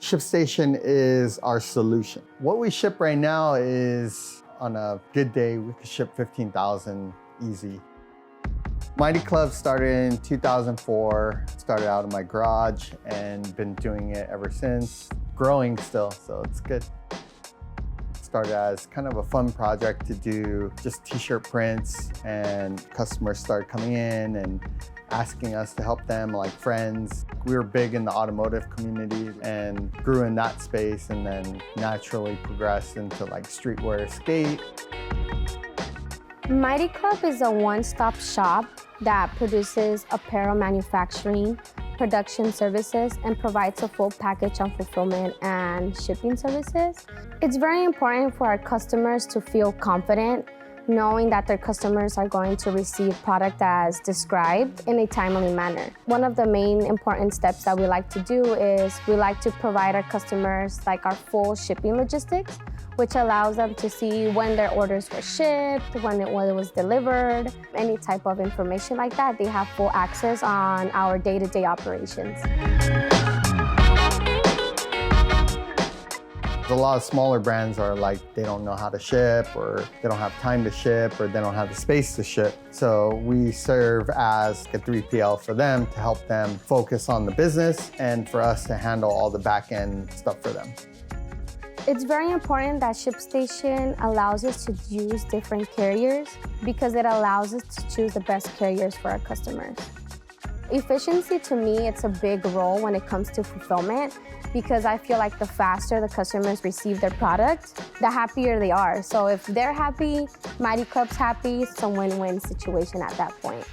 ShipStation is our solution. What we ship right now is, on a good day, we could ship 15,000 easy. Mighty Club started in 2004, started out in my garage and been doing it ever since. Growing still, so it's good. Started as kind of a fun project to do just t-shirt prints, and customers started coming in and asking us to help them, like friends. We were big in the automotive community and grew in that space, and then naturally progressed into like streetwear, skate. Mighty Club is a one-stop shop that produces apparel manufacturing, production services, and provides a full package on fulfillment and shipping services. It's very important for our customers to feel confident knowing that their customers are going to receive product as described in a timely manner. One of the main important steps that we like to do is we like to provide our customers like our full shipping logistics, which allows them to see when their orders were shipped, when it was delivered, any type of information like that. They have full access on our day-to-day operations. A lot of smaller brands are like, they don't know how to ship, or they don't have time to ship, or they don't have the space to ship. So we serve as a 3PL for them to help them focus on the business and for us to handle all the back-end stuff for them. It's very important that ShipStation allows us to use different carriers because it allows us to choose the best carriers for our customers. Efficiency, to me, it's a big role when it comes to fulfillment, because I feel like the faster the customers receive their product, the happier they are. So if they're happy, Mighty Club's happy, it's a win-win situation at that point.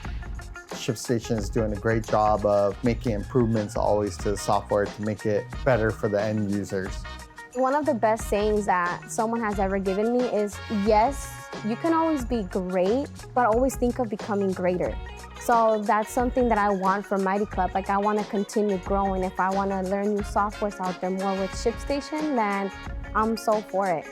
ShipStation is doing a great job of making improvements always to the software to make it better for the end users. One of the best sayings that someone has ever given me is, yes, you can always be great, but always think of becoming greater. So that's something that I want from Mighty Club. Like, I want to continue growing. If I want to learn new softwares out there more with ShipStation, then I'm so for it.